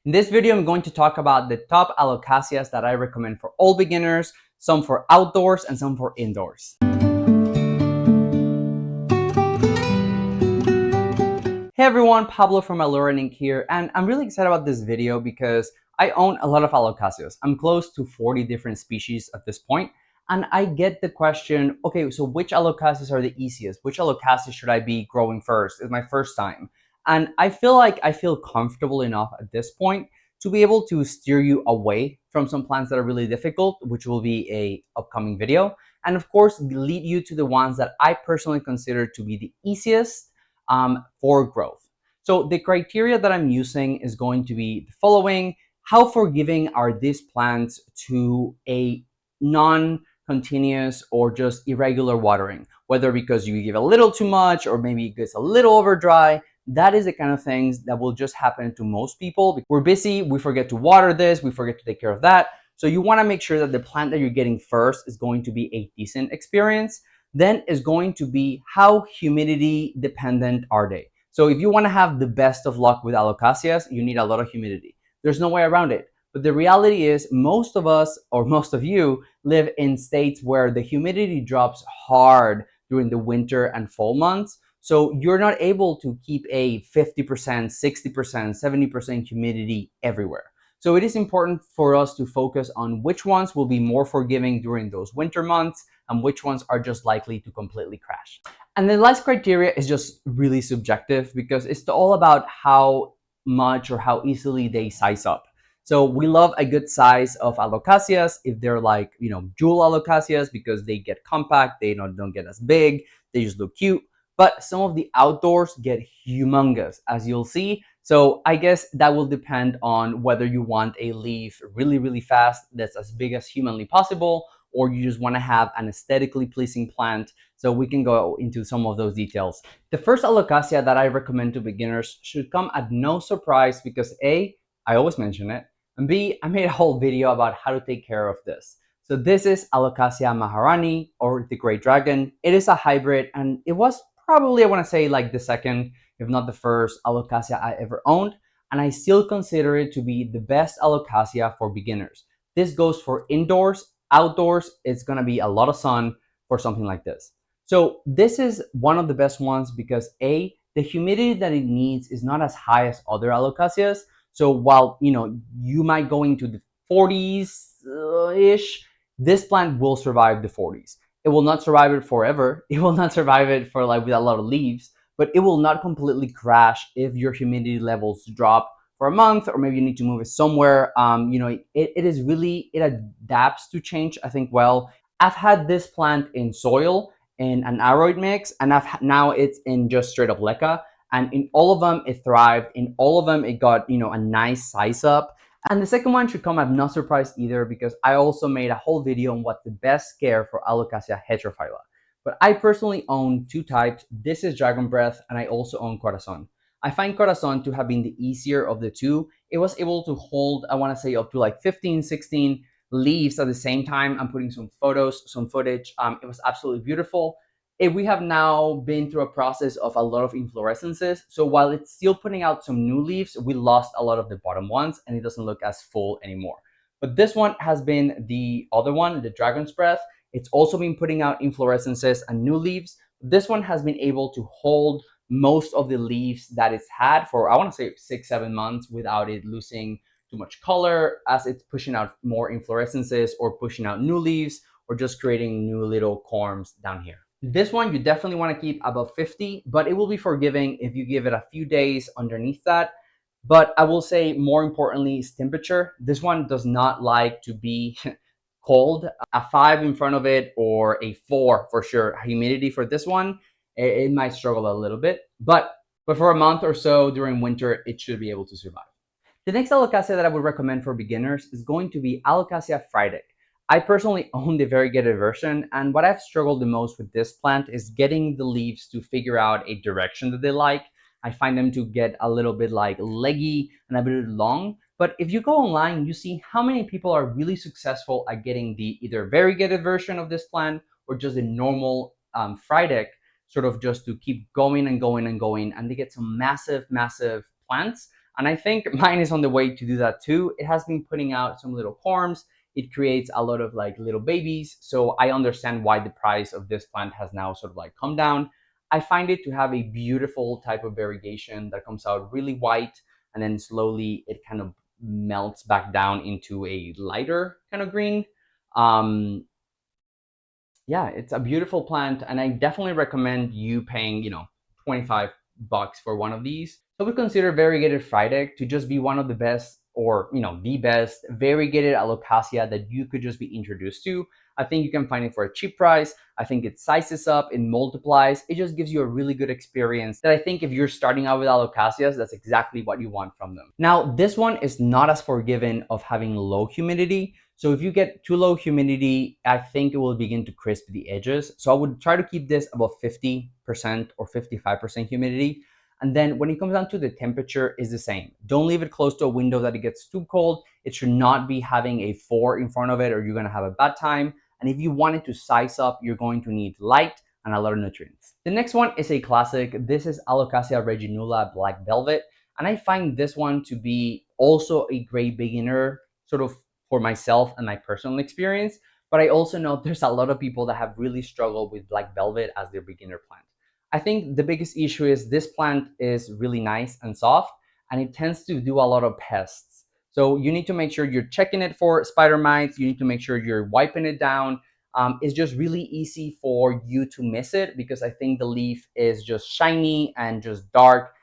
In this video, I'm going to talk about the top Alocasias that I recommend for all beginners, some for outdoors and some for indoors. Hey everyone, Pablo from Allure here, and I'm really excited about this video because I own a lot of Alocasias. I'm close to 40 different species at this point, and I get the question, okay, so which Alocasias are the easiest? Which Alocasias should I be growing first? It's my first time. And I feel like I feel comfortable enough at this point to be able to steer you away from some plants that are really difficult, which will be a upcoming video, and of course lead you to the ones that I personally consider to be the easiest for growth. So the criteria that I'm using is going to be the following. How forgiving are these plants to a non-continuous or just irregular watering? Whether because you give a little too much or maybe it gets a little over dry. That is the kind of things that will just happen to most people. We're busy, we forget to water this, we forget to take care of that. So you want to make sure that the plant that you're getting first is going to be a decent experience. Then is going to be how humidity dependent are they. So if you want to have the best of luck with Alocasias, you need a lot of humidity. There's no way around it. But the reality is most of us, or most of you, live in states where the humidity drops hard during the winter and fall months. So you're not able to keep a 50%, 60%, 70% humidity everywhere. So it is important for us to focus on which ones will be more forgiving during those winter months and which ones are just likely to completely crash. And the last criteria is just really subjective because it's all about how much or how easily they size up. So we love a good size of Alocasias if they're like, jewel Alocasias because they get compact, they don't get as big, they just look cute. But some of the outdoors get humongous, as you'll see. So I guess that will depend on whether you want a leaf really, really fast that's as big as humanly possible, or you just want to have an aesthetically pleasing plant. So we can go into some of those details. The first Alocasia that I recommend to beginners should come at no surprise because A, I always mention it, and B, I made a whole video about how to take care of this. So this is Alocasia Maharani, or the Great Dragon. It is a hybrid, and it was probably, I want to say, like the second, if not the first Alocasia I ever owned, and I still consider it to be the best Alocasia for beginners. This goes for indoors. Outdoors, it's going to be a lot of sun for something like this. So this is one of the best ones because A, the humidity that it needs is not as high as other Alocasias. So while you might go into the 40s ish, this plant will survive the 40s. It will not survive it forever. It will not survive it for like with a lot of leaves, but it will not completely crash if your humidity levels drop for a month, or maybe you need to move it somewhere. It adapts to change, I think, well. I've had this plant in soil in an aroid mix, and now it's in just straight up leca, and in all of them it thrived. In all of them it got a nice size up. And the second one should come at no surprise either because I also made a whole video on what's the best care for Alocasia Heterophylla. But I personally own two types. This is Dragon Breath, and I also own Corazon. I find Corazon to have been the easier of the two. It was able to hold, I want to say, up to like 15, 16 leaves at the same time. I'm putting some photos, some footage. It was absolutely beautiful. We have now been through a process of a lot of inflorescences. So while it's still putting out some new leaves, we lost a lot of the bottom ones and it doesn't look as full anymore. But this one has been the other one, the Dragon's Breath. It's also been putting out inflorescences and new leaves. This one has been able to hold most of the leaves that it's had for, I want to say, 6-7 months without it losing too much color as it's pushing out more inflorescences or pushing out new leaves or just creating new little corms down here. This one you definitely want to keep above 50, but it will be forgiving if you give it a few days underneath that. But I will say more importantly is temperature. This one does not like to be cold. A 5 in front of it or a 4 for sure. Humidity for this one, it might struggle a little bit, but for a month or so during winter, it should be able to survive. The next Alocasia that I would recommend for beginners is going to be Alocasia Frydek. I personally own the variegated version, and what I've struggled the most with this plant is getting the leaves to figure out a direction that they like. I find them to get a little bit like leggy and a bit long. But if you go online, you see how many people are really successful at getting the either variegated version of this plant or just the normal Frydek, sort of just to keep going and going and going. And they get some massive, massive plants. And I think mine is on the way to do that too. It has been putting out some little corms. It creates a lot of like little babies. So I understand why the price of this plant has now sort of like come down. I find it to have a beautiful type of variegation that comes out really white, and then slowly it kind of melts back down into a lighter kind of green. Um, yeah, it's a beautiful plant, and I definitely recommend you paying, 25 bucks for one of these. So we consider variegated Frydek to just be one of the best, or the best variegated Alocasia that you could just be introduced to. I think you can find it for a cheap price. I think it sizes up, it multiplies, it just gives you a really good experience that I think if you're starting out with Alocasias, that's exactly what you want from them. Now, this one is not as forgiving of having low humidity. So if you get too low humidity, I think it will begin to crisp the edges. So I would try to keep this above 50% or 55% humidity. And then when it comes down to the temperature, is the same. Don't leave it close to a window that it gets too cold. It should not be having a 4 in front of it, or you're going to have a bad time. And if you want it to size up, you're going to need light and a lot of nutrients. The next one is a classic. This is Alocasia reginula Black Velvet. And I find this one to be also a great beginner sort of for myself and my personal experience. But I also know there's a lot of people that have really struggled with Black Velvet as their beginner plant. I think the biggest issue is this plant is really nice and soft, and it tends to do a lot of pests. So you need to make sure you're checking it for spider mites. You need to make sure you're wiping it down. It's just really easy for you to miss it because I think the leaf is just shiny and just dark.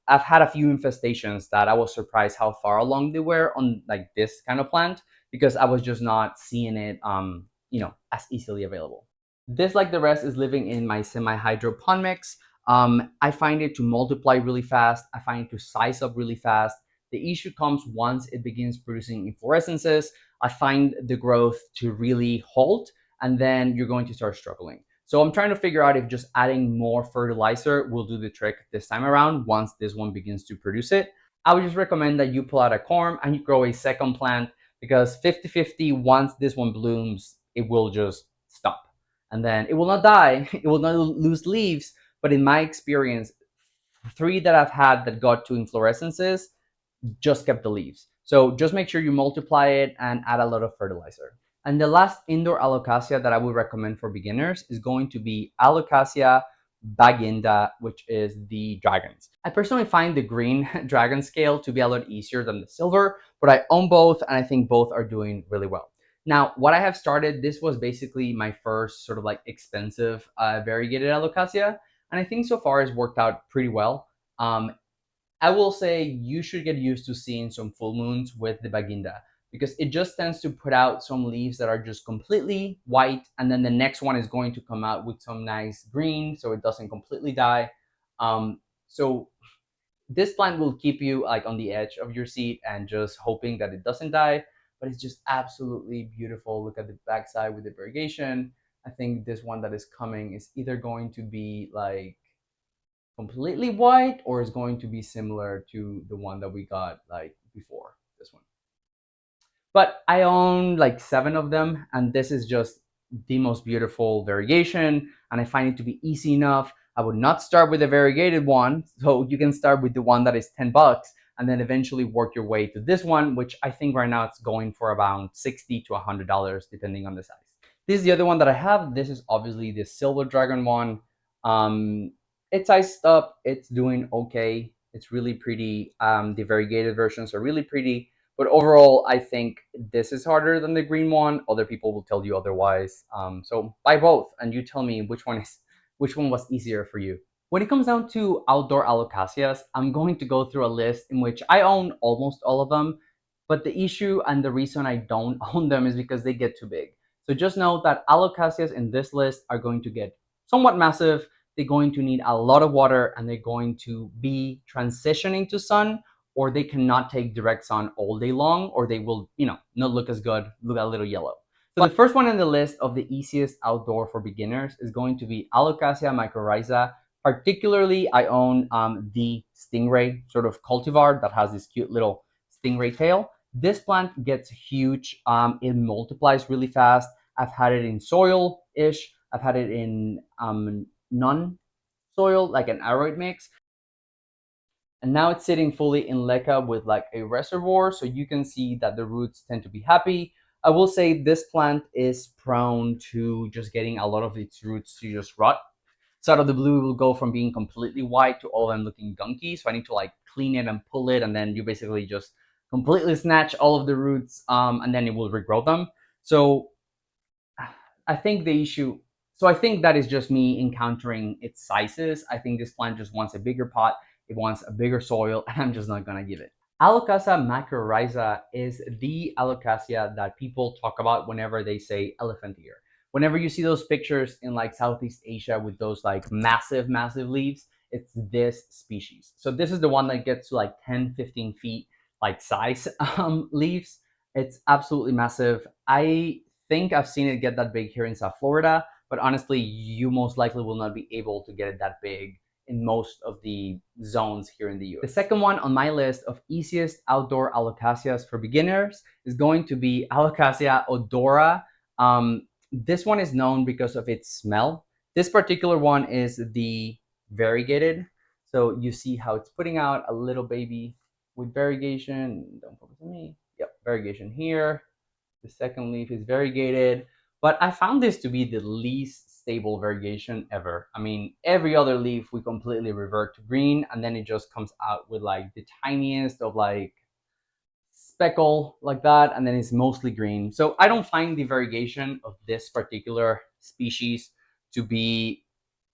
I've had a few infestations that I was surprised how far along they were on like this kind of plant because I was just not seeing it, as easily available. This, like the rest, is living in my semi-hydro pond mix. I find it to multiply really fast. I find it to size up really fast. The issue comes once it begins producing inflorescences. I find the growth to really halt, and then you're going to start struggling. So I'm trying to figure out if just adding more fertilizer will do the trick this time around once this one begins to produce it. I would just recommend that you pull out a corm and you grow a second plant because 50-50, once this one blooms, it will just stop. And then it will not die, it will not lose leaves. But in my experience, 3 that I've had that got to inflorescences just kept the leaves. So just make sure you multiply it and add a lot of fertilizer. And the last indoor alocasia that I would recommend for beginners is going to be Alocasia baginda, which is the dragons. I personally find the green dragon scale to be a lot easier than the silver, but I own both and I think both are doing really well. Now, what I have started, this was basically my first sort of like expensive variegated alocasia, and I think so far it's worked out pretty well. I will say you should get used to seeing some full moons with the baginda because it just tends to put out some leaves that are just completely white, and then the next one is going to come out with some nice green so it doesn't completely die. So this plant will keep you like on the edge of your seat and just hoping that it doesn't die, but it's just absolutely beautiful. Look at the backside with the variegation. I think this one that is coming is either going to be like completely white or is going to be similar to the one that we got like before this one. But I own like 7 of them, and this is just the most beautiful variegation, and I find it to be easy enough. I would not start with a variegated one, so you can start with the one that is 10 bucks and then eventually work your way to this one, which I think right now it's going for about $60 to $100 depending on the size. This is the other one that I have. This is obviously the silver dragon one. It's iced up, it's doing okay, it's really pretty. The variegated versions are really pretty, but overall I think this is harder than the green one. Other people will tell you otherwise. So buy both and you tell me which one was easier for you. When it comes down to outdoor alocasias, I'm going to go through a list in which I own almost all of them, but the issue and the reason I don't own them is because they get too big. So just know that alocasias in this list are going to get somewhat massive. They're going to need a lot of water, and they're going to be transitioning to sun, or they cannot take direct sun all day long, or they will, not look as good, look a little yellow. So the first one in the list of the easiest outdoor for beginners is going to be Alocasia macrorrhiza. Particularly, I own the Stingray sort of cultivar that has this cute little stingray tail. This plant gets huge. It multiplies really fast. I've had it in soil-ish. I've had it in non-soil, like an aroid mix. And now it's sitting fully in leca with like a reservoir, so you can see that the roots tend to be happy. I will say this plant is prone to just getting a lot of its roots to just rot. So out of the blue, it will go from being completely white to all of them looking gunky. So I need to like clean it and pull it, and then you basically just completely snatch all of the roots, and then it will regrow them. So I think the issue, so I think that is just me encountering its sizes. I think this plant just wants a bigger pot, it wants a bigger soil, and I'm just not gonna give it. Alocasia macrorrhiza is the alocasia that people talk about whenever they say elephant ear. Whenever you see those pictures in like Southeast Asia with those like massive, massive leaves, it's this species. So this is the one that gets to like 10, 15 feet like size leaves. It's absolutely massive. I think I've seen it get that big here in South Florida, but honestly, you most likely will not be able to get it that big in most of the zones here in the US. The second one on my list of easiest outdoor Alocasias for beginners is going to be Alocasia odora. This one is known because of its smell. This particular one is the variegated. So you see how it's putting out a little baby with variegation. Don't focus on me. Yep, variegation here. The second leaf is variegated, but I found this to be the least stable variegation ever. I mean, every other leaf we completely revert to green, and then it just comes out with like the tiniest of like speckle like that, and then it's mostly green. So I don't find the variegation of this particular species to be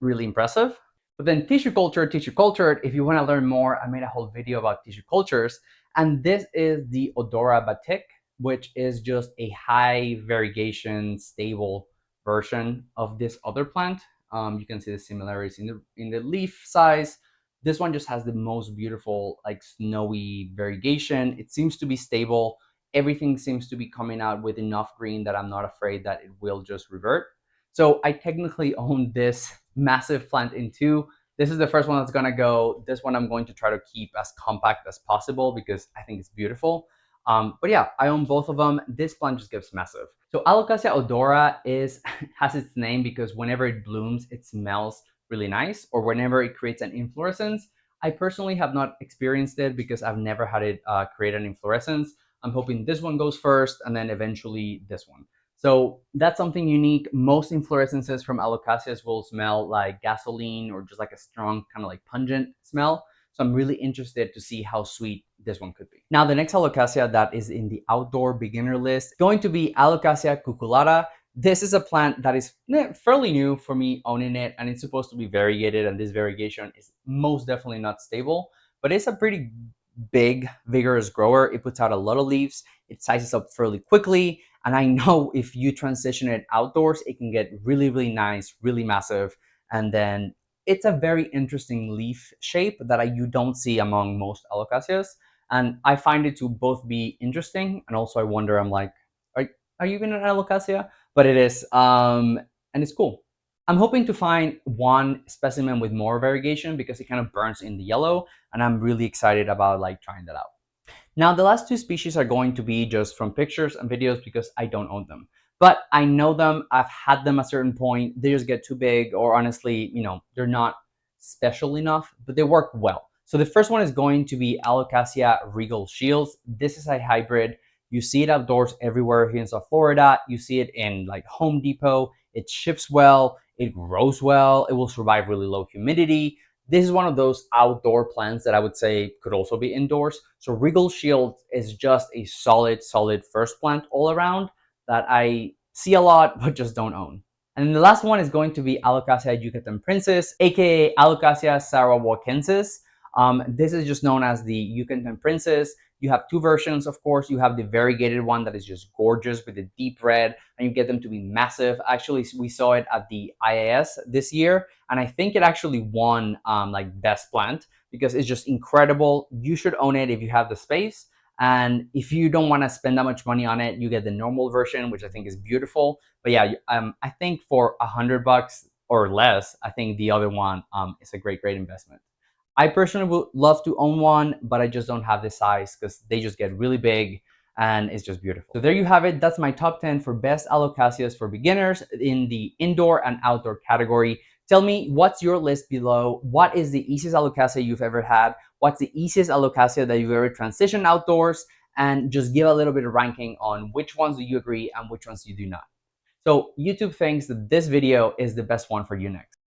really impressive. But then tissue culture, if you want to learn more, I made a whole video about tissue cultures. And this is the Odora Batik, which is just a high variegation, stable version of this other plant. You can see the similarities in the leaf size. This one just has the most beautiful, like snowy variegation. It seems to be stable. Everything seems to be coming out with enough green that I'm not afraid that it will just revert. So I technically own this massive plant in two. This is the first one that's gonna go. This one I'm going to try to keep as compact as possible because I think it's beautiful. But yeah, I own both of them. This plant just gets massive. So Alocasia odora is has its name because whenever it blooms, it smells really nice, or whenever it creates an inflorescence. I personally have not experienced it because I've never had it create an inflorescence. I'm hoping this one goes first and then eventually this one. So that's something unique. Most inflorescences from Alocasias will smell like gasoline or just like a strong kind of like pungent smell. So I'm really interested to see how sweet this one could be. Now, the next Alocasia that is in the outdoor beginner list is going to be Alocasia cucullata. This is a plant that is fairly new for me owning it, and it's supposed to be variegated, and this variegation is most definitely not stable, but it's a pretty big, vigorous grower. It puts out a lot of leaves. It sizes up fairly quickly, and I know if you transition it outdoors, it can get really, really nice, really massive, and then it's a very interesting leaf shape that you don't see among most Alocasias. And I find it to both be interesting, and also I wonder, I'm like, are you even an Alocasia? But it is, and it's cool. I'm hoping to find one specimen with more variegation because it kind of burns in the yellow, and I'm really excited about like trying that out. Now, the last two species are going to be just from pictures and videos because I don't own them. But I know them, I've had them at a certain point, they just get too big, or honestly, they're not special enough, but they work well. So the first one is going to be Alocasia Regal Shields. This is a hybrid. You see it outdoors everywhere here in South Florida. You see it in like Home Depot. It ships well, it grows well, it will survive really low humidity. This is one of those outdoor plants that I would say could also be indoors. So Regal Shield is just a solid first plant all around that I see a lot but just don't own. And then the last one is going to be Alocasia Yucatan Princess, aka Alocasia Sarawakensis. This is just known as the Yucatan Princess. You have two versions, of course. You have the variegated one that is just gorgeous with the deep red, and you get them to be massive. Actually, we saw it at the IAS this year, and I think it actually won like best plant because it's just incredible. You should own it if you have the space. And if you don't want to spend that much money on it, you get the normal version, which I think is beautiful. But yeah, I think for $100 or less, I think the other one is a great investment. I personally would love to own one, but I just don't have the size because they just get really big and it's just beautiful. So there you have it. That's my top 10 for best Alocasias for beginners in the indoor and outdoor category. Tell me, what's your list below? What is the easiest Alocasia you've ever had? what's the easiest alocasia that you've ever transitioned outdoors, and just give a little bit of ranking on which ones do you agree and which ones you do not. So YouTube thinks that this video is the best one for you next.